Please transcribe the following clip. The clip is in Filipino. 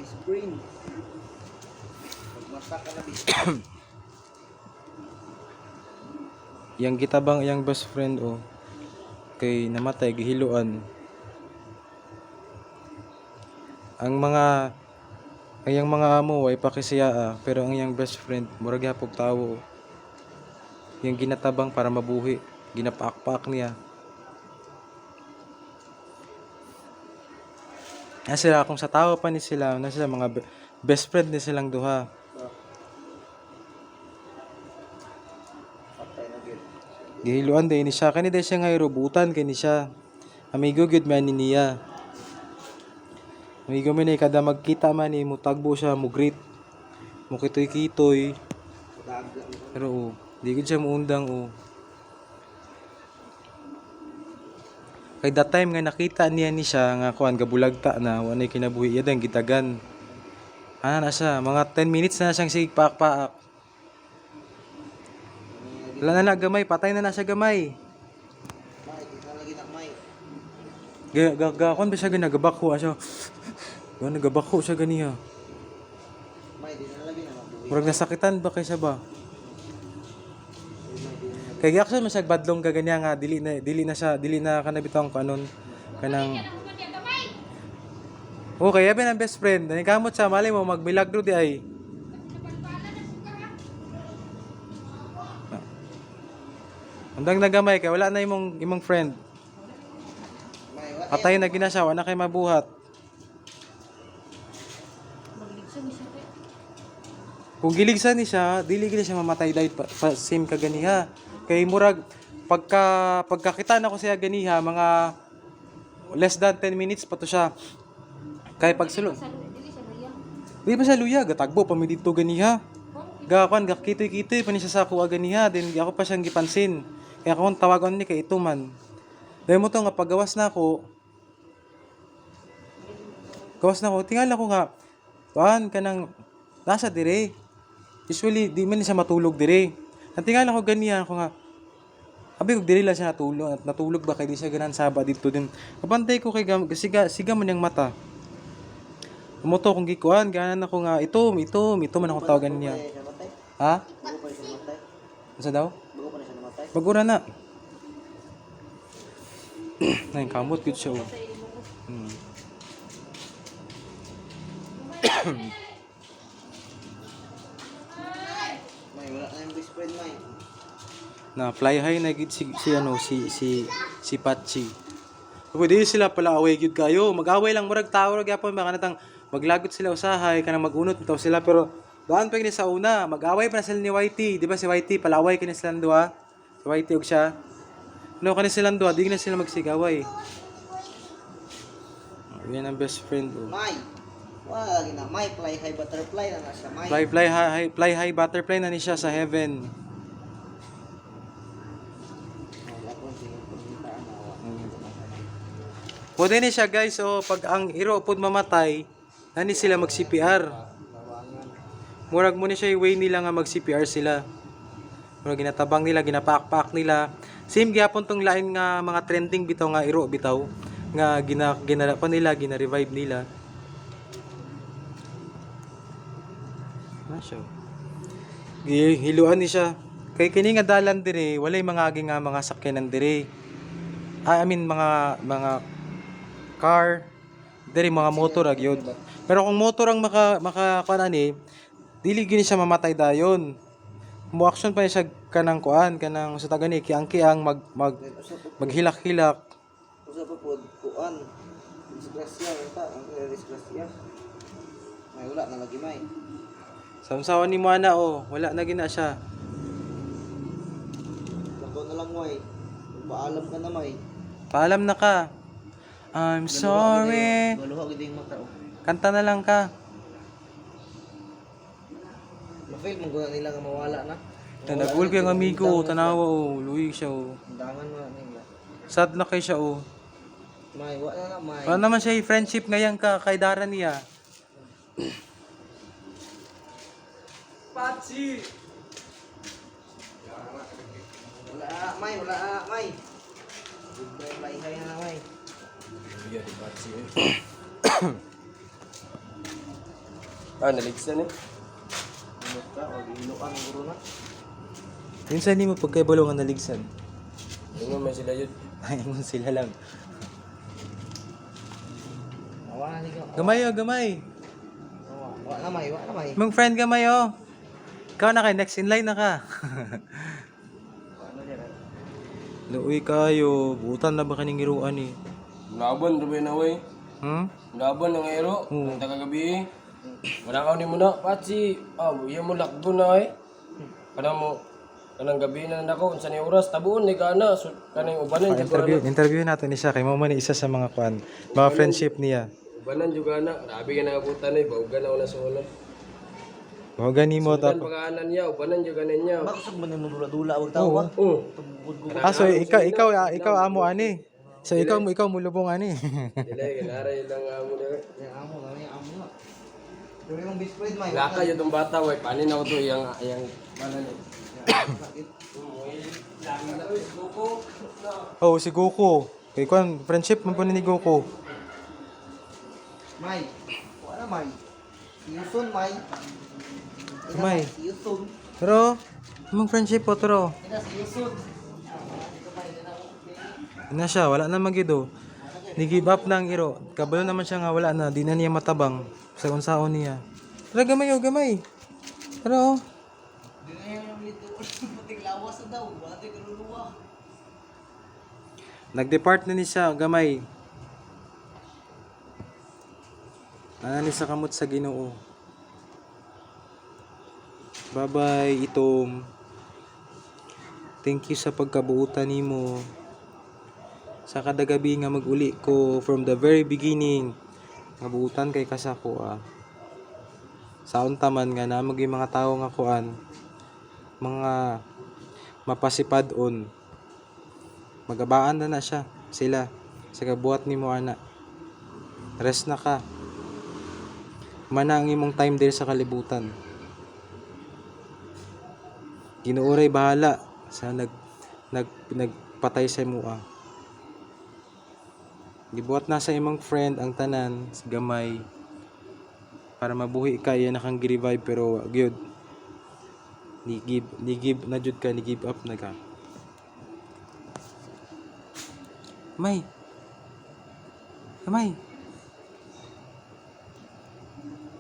Screen. Pagmasa ka na bis. Yang gitabang yang best friend kay namatay gihiluan. Ang yang mga amo ay pakisiyaa pero ang yang best friend murag gyapon tawo. Yung ginatabang para mabuhi, ginapaak-paak niya. Sila kung sa tao pa ni sila, na sila mga best friend ni silang duha. Patay na gid. Gihiluan day ni siya, kani day siya nga irubutan kay ni siya. Amigo gyud man ni niya. Amigo man ni kada magkita man ni mutagbo siya, mo greet. Mo kitoy-kitoy. Daga. Pero di gud siya muundang Kay that time nga nakita niya ni siya nga kuan gabulagta na wanay kinabuhi iya dang gitagan. Ana na siya, mga 10 minutes na siyang sige paak-paak. Wala na gamay, patay na siya gamay. May, di na lagi na may. Gagakon ba siya ginagabako siya. Nagabako siya ganiya. May, di na lagi na mabuhi. Murag nasakitan ba kay siya ba? Kay actually masag badlong ka ganiya nga dili na kanabitong kanon kanang kaya ba ng best friend. Ani kamot siya malay mo magmilagro di ay. Undang nagamay kay wala na imong friend. May, wa. Patay na gina siya, wala kay mabuhat. Kung giligsan ni siya, dili gid siya mamatay dahil pa same ka ganiha. Kay murag pagkakita na ko siya ganiha mga less than 10 minutes pa to siya. Kay pagsulod. Di pa siya luya, gatagbo pa mi dito ganiha. Gakan gakitoy-kitoy pa ni siya sa kuha ganiha, then ako pa siyang gipansin. Kaya akong tawagon ni kay ito man. Dahil mo to nga paggawas na ako. Tingala ko nga, paan ka nang nasa dire. Usually, di man siya matulog dire. Tingala ko ganiya ako nga, abi kog diri lang siya natulog ba kay di siya ganan saba dito din. Kapantay ko kay siga man yang mata. Umuto kong gikuan, ganan ako nga ito man ako tawagan niya. Siya matay. Ha? Bago pa siya namatay. Asa daw? Bago pa siya namatay. Bagura na. Nay kamot gud siya. May, wala na yung best friend, may. Na fly high na gid si Pachi. Pwede sila pala away gid kayo. Mag-away lang murag tao ra gyapon ba kanatang maglagot sila usahay kanang magunot bitaw sila pero daan pa kini sa una. Mag-away pa na sila ni Whitey, di ba si Whitey palaway kini silang duha. Si Whitey ug siya. No kani silang duha, di na sila magsigaway. Yan ang best friend. May. Wala lagi na may. Fly high butterfly na na siya, may. Fly high butterfly na ni siya sa heaven. Wala ko tingin pagkitaan na. Pwede ni siya guys, pag ang hero pud mamatay, nani sila mag CPR. Murag mo ni siya yung way nila nga mag CPR sila. Murag ginatabang nila, ginapak-pak nila. Same gyapon tong lain nga mga trending bitaw nga hero bitaw nga ginarapan nila, gina-revive nila. Nasyo. Hiluan ni siya. Kay kini nga dalan dire, walay mga agi nga mga sakyanan dire. I mean mga car, diri mga motor agyod. Pero kung motor ang maka kuan ani, dili gini siya mamatay dayon. Mo action pa siya kanang kuan, kanang sa tagani kiang maghilak-hilak. Usa pa po kuan. Disgrasya ta, ang disgrasya. May wala na lagi may. Samsawan ni mo ana wala na gina siya. Lako na lang may. Paalam ka na may. Paalam na ka. I'm sorry. Maluha gid yung mata. Kanta na lang ka. Ma-feel mo guna nila nga mawala na. Nagul ko yung amigo, tanawa luwi siya Dangan mo na nila. Sad na kay siya May wala na may. Paano naman siya friendship ngayon ka kay Dara niya? Pachi! Wala may, wala may. Goodbye fly high na may. Iya di Pachi Naligsan eh. Ano ka? O iluan guro na. Minsan hindi mo pagkaibalungan naligsan. Yung may sila yun. Ayun sila lang. Wala ni ka. Gamay oh, gamay. Wala na may, wala na may. Mong friend gamay oh. Ikaw na kay next in line na ka. Ano dyan? Luoy kayo, butan na ba kaning iruan eh? Laban, Rubén na way. Laban ng ero, Oo. ng tagagabi. Wala ka ni mo na, patsi. Iya mo lakbo na eh. Kanang gabi na nako, unsa ni oras, tabuon ni kana. So, kanang ubanan juga Interview natin siya kay mo man isa sa mga kwan, mga friendship niya. Ubanan juga na. Grabe ka nakabutan eh, baugan na una sa una. Mga gani mo Sundan tap. pagkaanan niya, ubanan juga na niya. Bakit mo nang dula-dula ang tao ba? Oo. So ikaw amo ani. So ikaw mo lubong ani. Dili, ganaray lang mo na. Yang amo na, yang amo na. Pero yung best friend may. Laka yun itong bata, way. Panin ako to, yung manan eh. Oh, si Goku. Kay kwan friendship man po ni Goku. May. Wala may. Yusun may. May. Yusun. Pero mong friendship po tro. Ina si Yusun. Na siya, wala na magido. Ni give up na ang iro. Kabalo naman siya nga wala na, di na niya matabang sa unsaon niya. Pero gamay oh, gamay. Pero Di na yung lito. Puting lawas na daw. Wala tayo kaluluwa. nag-depart na ni siya, gamay. Anani sa kamot sa Ginoo. Bye-bye, Itom. Thank you sa pagkabuutan nimo. Sa kada gabi nga maguli ko from the very beginning. Ngabuutan kay kasako ah. Saon taman nga na maging mga tao nga kuan. Mga mapasipad-on. Magabaan na siya sila sa kabuhat nimo ana. Rest na ka. Mana ang imong time din sa kalibutan. Ginuuray bahala sa nagpatay sa imo ah. Gibuhat na sa imong friend ang tanan sa gamay para mabuhi ka iya nakang gi-revive pero gyud ni give na jud ka, ni give up na ka. May. Kamay.